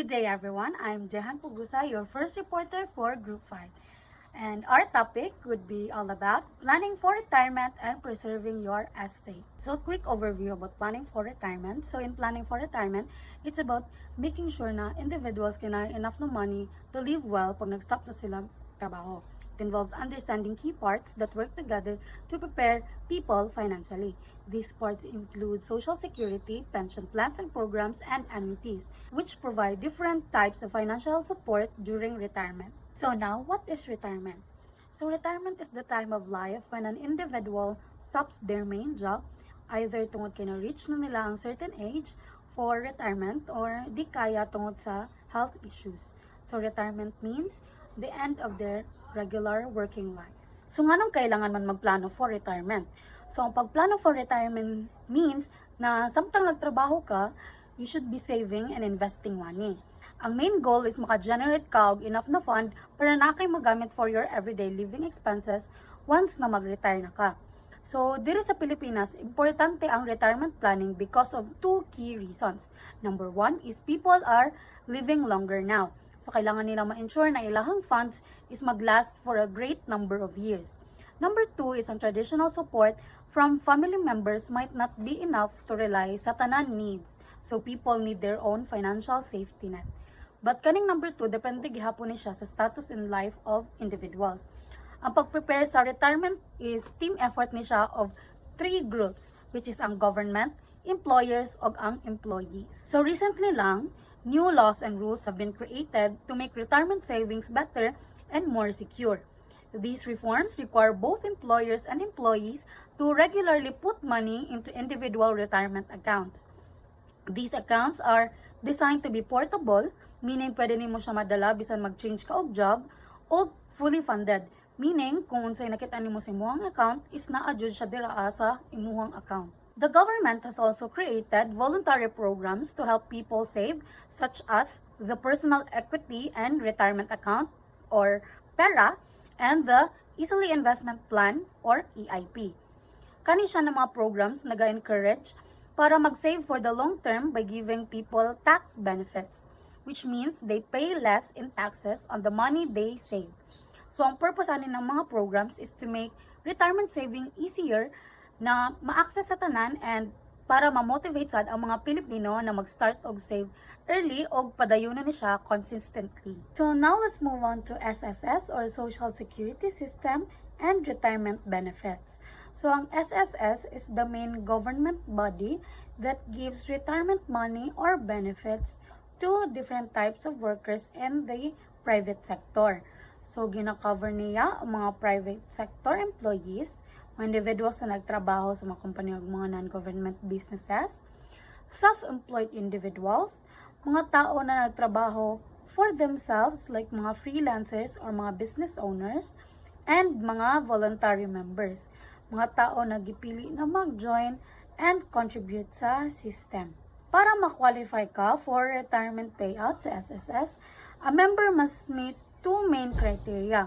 Good day everyone, I'm Jehan Pugusa, your first reporter for Group 5. And our topic would be all about planning for retirement and preserving your estate. So quick overview about planning for retirement. So in planning for retirement, it's about making sure na individuals can have enough na money to live well pag nag-stop na silang trabaho. It involves understanding key parts that work together to prepare people financially. These parts include social security, pension plans and programs, and annuities, which provide different types of financial support during retirement. So now, what is retirement? So retirement is the time of life when an individual stops their main job, either tungod kay na-reach na nila ang certain age for retirement or di kaya tungod sa health issues. So retirement means the end of their regular working life. So nganong kailangan man magplano for retirement? So ang pagplano for retirement means na samtang nagtrabaho ka, you should be saving and investing money. Ang main goal is maka-generate ka og enough na fund para na kay magamit for your everyday living expenses once na mag-retire na ka. So, dito sa Pilipinas, importante ang retirement planning because of two key reasons. Number one is people are living longer now. So, kailangan nila ma-ensure na ilahang funds is mag-last for a great number of years. Number two is ang traditional support from family members might not be enough to rely sa tanan needs. So, people need their own financial safety net. But kaning number two, depende gihapon ni siya sa status in life of individuals. Ang pag-prepare sa retirement is team effort ni siya of three groups, which is ang government, employers, o ang employees. So recently lang, new laws and rules have been created to make retirement savings better and more secure. These reforms require both employers and employees to regularly put money into individual retirement accounts. These accounts are designed to be portable, meaning pwede nimo siya madala bisan mag-change ka og job, o fully funded, meaning kung unsay nakita nimo sa imuhang account is naa-jud siya diraa sa imuhang account. The government has also created voluntary programs to help people save, such as the Personal Equity and Retirement Account or PERA and the Easily Investment Plan or EIP. Kani siya ng mga programs naga-encourage para mag-save for the long term by giving people tax benefits, which means they pay less in taxes on the money they save. So, ang purpose ani ng mga programs is to make retirement saving easier na ma-access sa tanan and para ma-motivate sad ang mga Pilipino na mag-start og save early og padayunon ni siya consistently. So, now let's move on to SSS or Social Security System and Retirement Benefits. So, ang SSS is the main government body that gives retirement money or benefits to different types of workers in the private sector. So, gina-cover niya ang mga private sector employees, mga individuals na nagtrabaho sa mga kumpanya o mga non-government businesses, self-employed individuals, mga tao na nagtrabaho for themselves like mga freelancers or mga business owners, and mga voluntary members, mga tao na gipili na mag-join and contribute sa system. Para ma-qualify ka for retirement payout sa SSS, a member must meet two main criteria: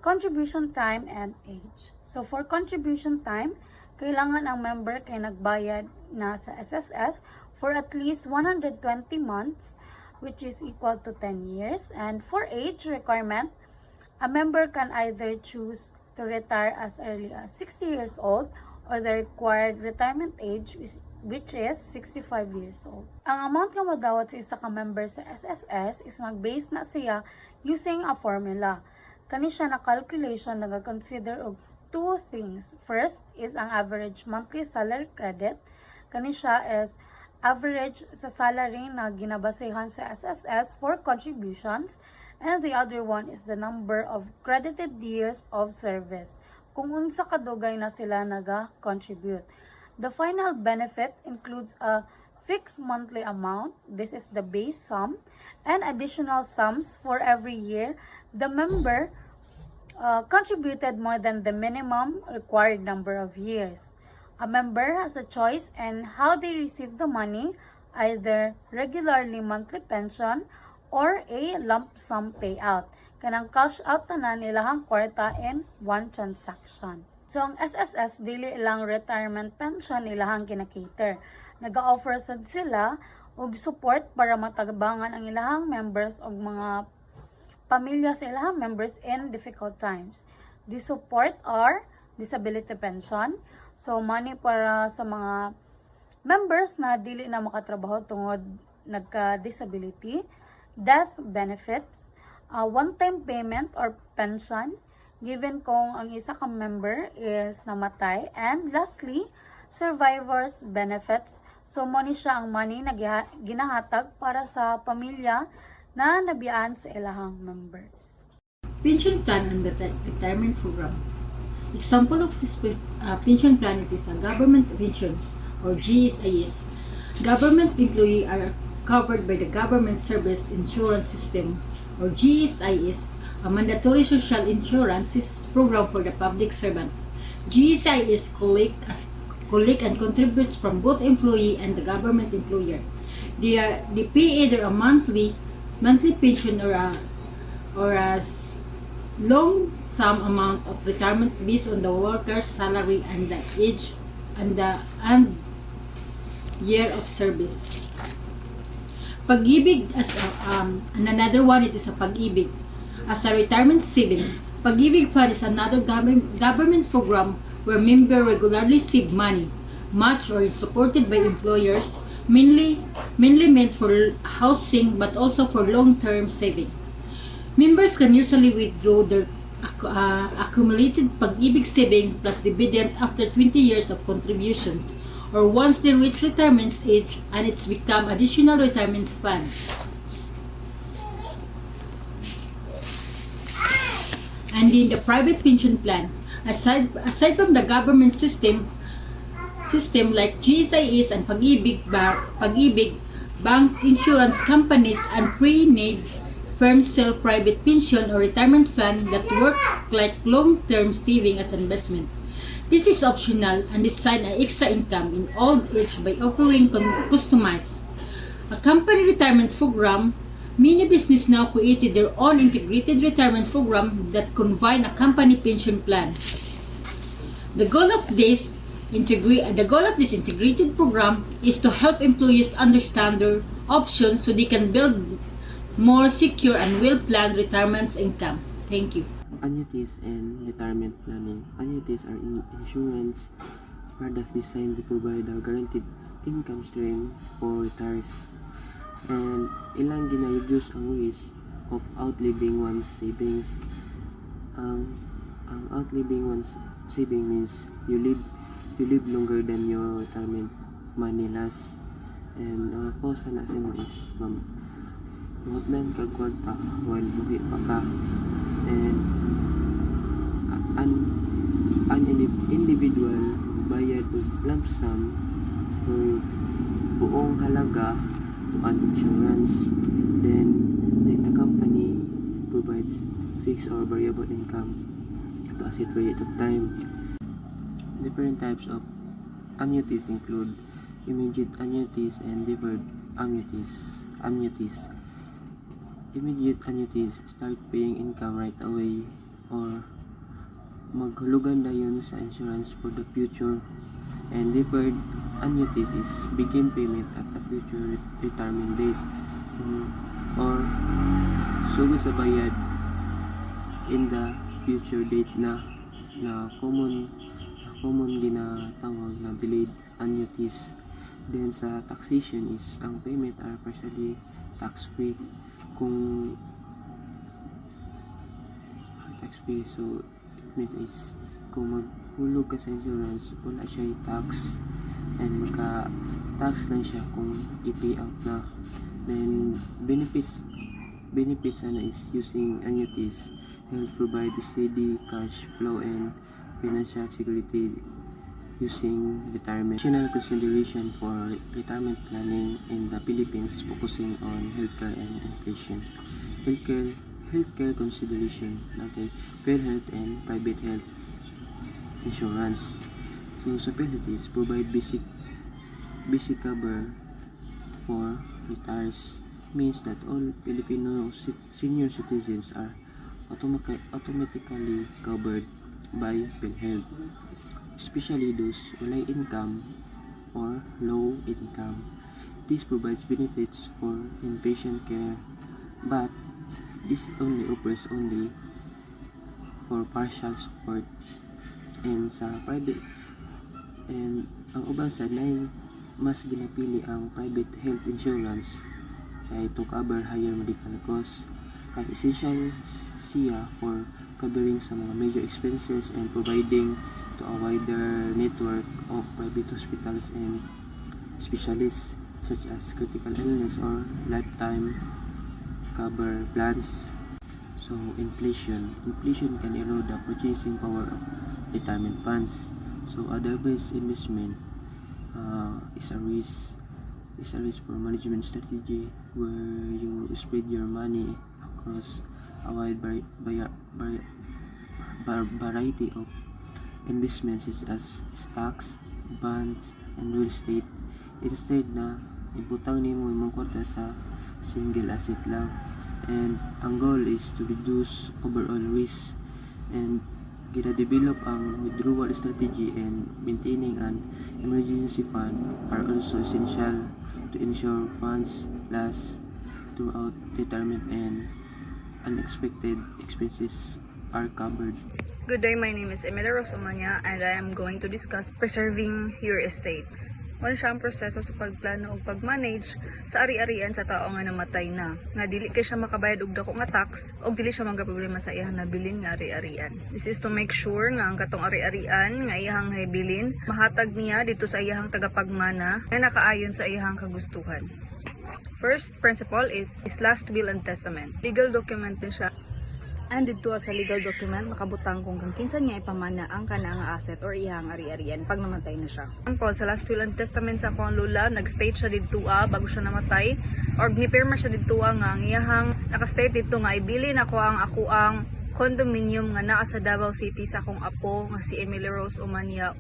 contribution time and age. So for contribution time, kailangan ang member kay nagbayad na sa SSS for at least 120 months, which is equal to 10 years. And for age requirement, a member can either choose to retire as early as 60 years old or the required retirement age which is 65 years old. Ang amount nga madawat sa isa ka member sa SSS is mag-base na siya using a formula. Kani siya na calculation nag-consider og two things. First is ang average monthly salary credit. Kani siya is average sa salary na ginabasehan sa SSS for contributions, and the other one is the number of credited years of service, kung unsa kadugay na sila naga-contribute. The final benefit includes a fixed monthly amount, this is the base sum, and additional sums for every year the member contributed more than the minimum required number of years. A member has a choice in how they receive the money, either regularly monthly pension or a lump sum payout. Kanang cash out tanan ilahang kwarta in one transaction. So ang SSS dili ilang retirement pension ilahang kinakater. Nag-offer sad sila og support para matabangan ang ilahang members og mga pamilya sa ilahang members in difficult times. This support are disability pension, so money para sa mga members na dili na makatrabaho tungod nagka-disability, death benefits, one-time payment or pension given kung ang isa ka member is namatay, and lastly, survivors benefits. So money siya ang money na ginahatag para sa pamilya na nabiyaan sa ilahang members. Pension plan and retirement program. Example of this pension plan, it is a government pension or GSIS. Government employees are covered by the Government Service Insurance System or GSIS, a mandatory social insurance program for the public servant. GSIS collect and contributes from both employee and the government employer. They pay either a monthly pension or a long sum amount of retirement based on the worker's salary and the age and year of service. Pag-ibig and another one, it is a Pag-ibig as a retirement savings. Pag-ibig fund is another government program where members regularly save money, much or supported by employers, mainly meant for housing but also for long-term saving. Members can usually withdraw their accumulated Pag-ibig saving plus dividend after 20 years of contributions, or once they reach retirement age and it's become additional retirement fund. And in the private pension plan, aside from the government system like GSIS and Pag-ibig, bank, insurance companies, and pre-need firms sell private pension or retirement fund that work like long-term saving as investment. This is optional and designed an extra income in old age by offering customized a company retirement program. Many businesses now created their own integrated retirement program that combine a company pension plan. The goal of this integrated program is to help employees understand their options so they can build more secure and well-planned retirement income. Thank you. Annuities and retirement planning. Annuities are insurance products designed to provide a guaranteed income stream for retirees, and ilang gina-reduce ang risk of outliving one's savings. Ang outliving one's saving means you live longer than your retirement money lasts, and cause na sa mo is buhatnan kag kwarta while buhi pa ka, and an individual bayad og lump sum for buong halaga to an insurance, then the company provides fixed or variable income to a set period of time. Different types of annuities include immediate annuities and deferred annuities. Immediate annuities start paying income right away or maghulugan dayon sa insurance for the future, and deferred annuities is begin payment at a future retirement date, or sugod sa bayad in the future date na common ginatawag na delayed annuities. Then sa taxation is ang payment are partially tax free kung tax free, so is kung maghulog ka sa insurance wala siya tax, and magka-tax lang siya kung i-pay out na. Then benefits is using annuities help provide steady cash flow and financial security using retirement. Additional consideration for retirement planning in the Philippines focusing on healthcare and inflation. Healthcare consideration, okay, fair health and private health insurance. So sa Philippines, provide basic cover for retirees, means that all Filipino senior citizens are automatically covered by PhilHealth, especially those who low income or low income. This provides benefits for inpatient care, but this only offers for partial support. And sa private, and ang ubang side na mas ginapili ang private health insurance kay to cover higher medical costs, kay essential siya for covering sa mga major expenses and providing to a wider network of private hospitals and specialists such as critical illness or lifetime cover plans. So inflation can erode the purchasing power of retirement funds. So other-based investment is a risk for management strategy where you spread your money across a wide variety of investments such as stocks, bonds, and real estate. Instead na ibutang nimo imong kwarta sa single asset lang. And ang goal is to reduce overall risk, and gina-develop ang withdrawal strategy and maintaining an emergency fund are also essential to ensure funds last throughout retirement and unexpected expenses are covered. Good day, my name is Emily Rosomania and I am going to discuss preserving your estate. Ano siya ang proseso sa pagplano o pag-manage sa ari-arian sa tao nga namatay na. Nga dili kay siya makabayad og dako nga tax o dili siya magka-problema sa iyang nabilin nga ari-arian. This is to make sure nga ang katong ari-arian nga iyang habilin mahatag niya dito sa iyang tagapagmana nga nakaayon sa iyang kagustuhan. First principle is last will and testament. Legal document din siya. And dito sa legal document, makabutang kung kang kinsan niya ipamana ang kanang asset or iyang ari-arian pag namatay na siya. Example, sa last will and testament sa akong lula, nag-state siya dito bago siya namatay, or nipirma siya dito nga ang iyang naka-state dito nga ibili na ko ang condominium nga naa sa Davao City sa akong apo nga si Emily Rose Umania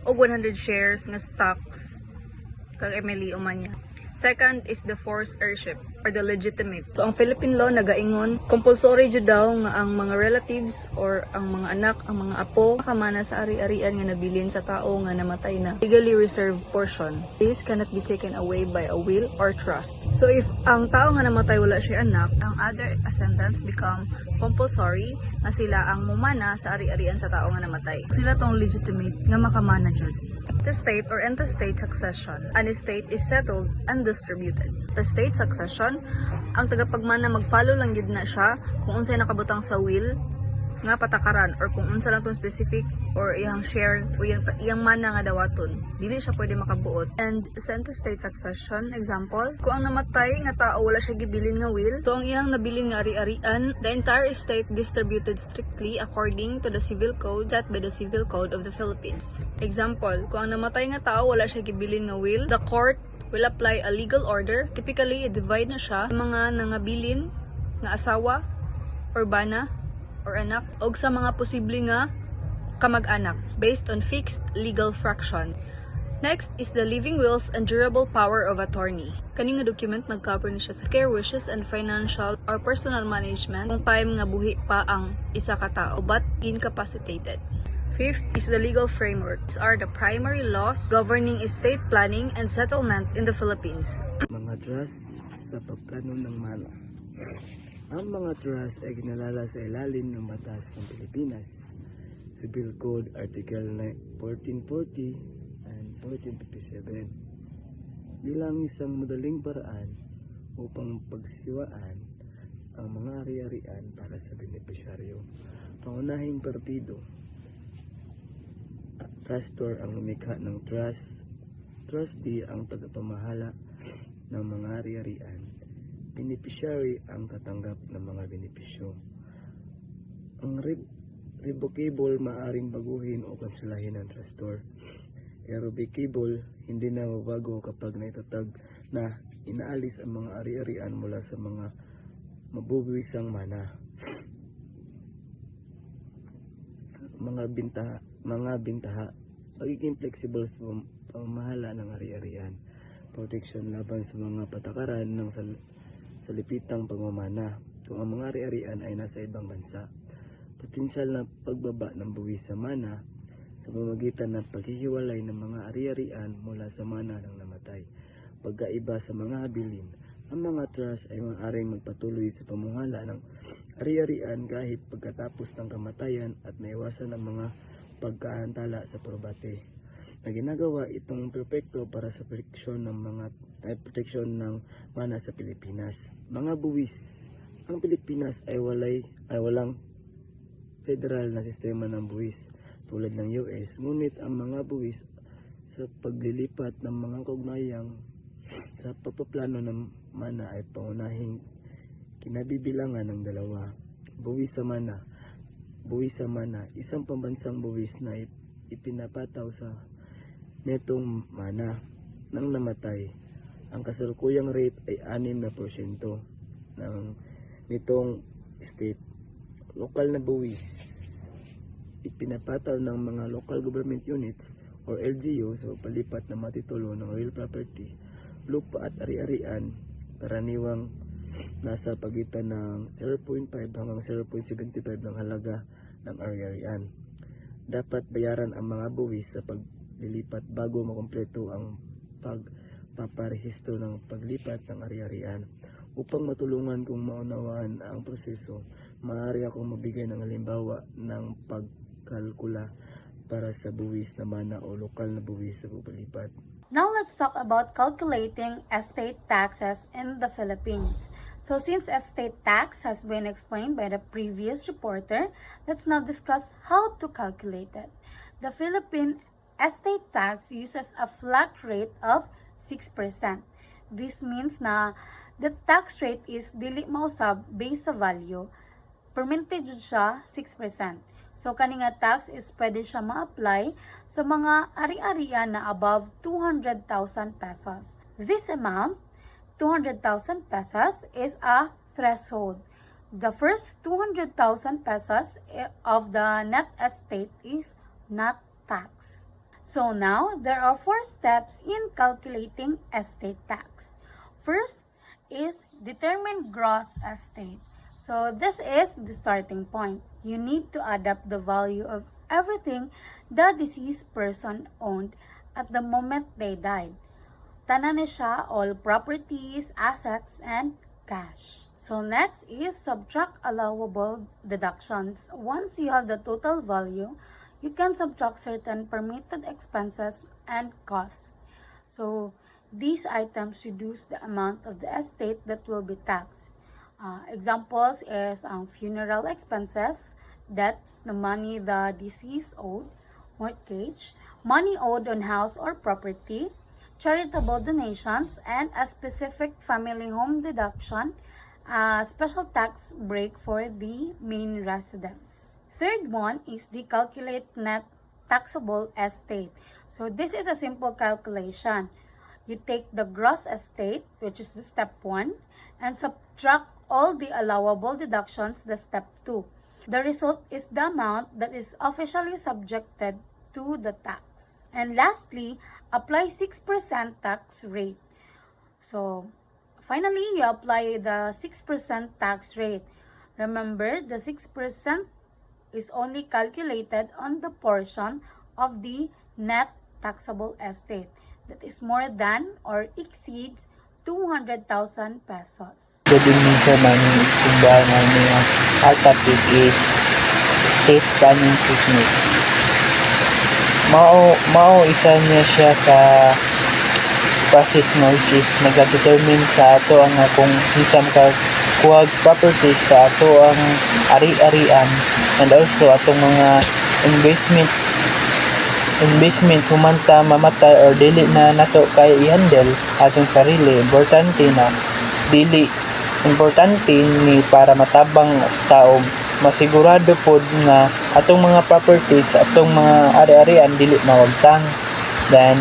og 100 shares nga stocks kag Emily Umania. Second is the forced heirship or the legitimate. So, ang Philippine law nagaingon, compulsory jud daw nga ang mga relatives or ang mga anak, ang mga apo, makamana sa ari-arian nga nabilin sa tao nga namatay na legally reserved portion. This cannot be taken away by a will or trust. So, if ang tao nga namatay wala siya anak, ang other ascendants become compulsory nga sila ang mumana sa ari-arian sa tao nga namatay. Sila tong legitimate nga makamana jud. Testate or intestate succession. An estate is settled and distributed. Testate succession, ang tagapagmana mag-follow lang yun na siya kung unsay nakabutang sa will nga patakaran or kung unsa lang tong specific or iyang share o iyang mana nga dawaton. Dili siya pwede makabuot. And sa intestate succession, example, kung ang namatay nga tao wala siya gibilin nga will, so ang iyang nabilin nga ari-arian, the entire estate distributed strictly according to the civil code set by the Civil Code of the Philippines. Example, kung ang namatay nga tao wala siya gibilin nga will, the court will apply a legal order. Typically, i-divide na siya sa mga nangabilin nga asawa or bana or anak o sa mga posible nga kamag-anak based on fixed legal fraction. Next is the living wills and durable power of attorney. Kani nga document nag-cover ni siya sa care, wishes, and financial or personal management kung time nga buhi pa ang isa ka tao but incapacitated. Fifth is the legal framework. These are the primary laws governing estate planning and settlement in the Philippines. Mga trust sa pagplano ng mana. Ang mga trust ay ginalala sa ilalim ng batas ng Pilipinas. Civil Code Article 1440 and 1457 bilang isang madaling paraan upang pagsiwaan ang mga ari-arian para sa benepisyaryo. Pangunahing partido, trustor ang lumikha ng trust, trustee ang tagapamahala ng mga ari-arian, beneficiary ang katanggap ng mga benepisyo. Ang revocable maaring baguhin o kanselahin ng trustor. Irrevocable hindi na mabago kapag naitatag na inaalis ang mga ari-arian mula sa mga mabubuwisang mana. Mga bintaha, pagiging flexible sa pamamahala ng ari-arian, protection laban sa mga patakaran ng salipitang pagmamana kung ang mga ari-arian ay nasa ibang bansa, potensyal na pagbaba ng buwis sa mana sa pamamagitan ng paghihiwalay ng mga ari-arian mula sa mana ng namatay, pagkaiba sa mga habilin, ang mga trust ay maaaring magpatuloy sa pamumuhala ng ari-arian kahit pagkatapos ng kamatayan at maiwasan ang mga pagkaantala sa probate. Na ginagawa itong perpekto para sa proteksyon ng mana sa Pilipinas. Mga buwis. Ang Pilipinas ay walang federal na sistema ng buwis tulad ng US, ngunit ang mga buwis sa paglilipat ng mga kaugnayang sa pagpaplano ng mana ay pangunahing kinabibilangan ng dalawa. Buwis sa mana, isang pambansang buwis na ipinapataw sa netong mana ng namatay. Ang kasalukuyang rate ay 6% ng nitong state. Lokal na buwis, ipinapataw ng mga local government units or LGU sa pagpalipat ng matitulo ng real property, lupa at ari-arian, karaniwang nasa pagitan ng 0.5 hanggang 0.75 ng halaga ng ari-arian. Dapat bayaran ang mga buwis sa paglilipat bago makumpleto ang pagpaparehistro ng paglipat ng ari-arian. Upang matulungan kong maunawaan ang proseso, maaari akong magbigay ng halimbawa ng pagkalkula para sa buwis na mana o lokal na buwis sa paglipat. Now let's talk about calculating estate taxes in the Philippines. So since estate tax has been explained by the previous reporter, let's now discuss how to calculate it. The Philippine estate tax uses a flat rate of 6%. This means na the tax rate is dili mausab based sa value, percentage siya 6%. So kani nga tax is pwede siya ma-apply sa mga ari-arian na above 200,000 pesos. This amount, 200,000 pesos, is a threshold. The first 200,000 pesos of the net estate is not taxed. So now, there are 4 steps in calculating estate tax. First is determine gross estate. So this is the starting point. You need to add up the value of everything the deceased person owned at the moment they died. Tanan na siya, all properties, assets, and cash. So next is subtract allowable deductions. Once you have the total value, you can subtract certain permitted expenses and costs. So these items reduce the amount of the estate that will be taxed. Examples is funeral expenses, that's the money the deceased owed, mortgage, money owed on house or property, charitable donations, and a specific family home deduction, special tax break for the main residence. Third one is the calculate net taxable estate. So this is a simple calculation. You take the gross estate, which is the step 1, and subtract all the allowable deductions, the step 2. The result is the amount that is officially subjected to the tax. And lastly, apply 6% tax rate. So finally, you apply the 6% tax rate. Remember, the 6% is only calculated on the portion of the net taxable estate that is more than or exceeds 200,000 pesos. Good evening, sir. My name is Kumbar. Our topic is estate planning technique. Mao isa niya siya sa process mo, which is nag-determine sa ato ang kung isang kuwag properties sa ato ang ari-arian, and also atong mga investment humanta mamatay or dili na nato kay i-handle atong sarili. Importante ni para matabang tao masigurado pod nga atong mga properties, atong mga ari-arian dili mawagtang. Then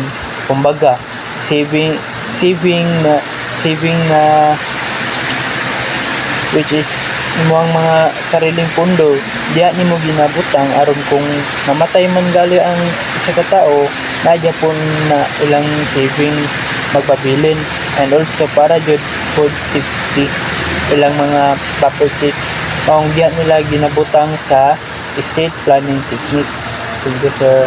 kumbaga saving na which is imo ang mga sariling pundo diya nimo ginabutang aron kung mamatay man gali ang isa ka tao, nadya po na ilang savings magpabilin, and also para jud food safety ilang mga properties maong diya nila ginabutang sa estate planning technique. Thank you, sir.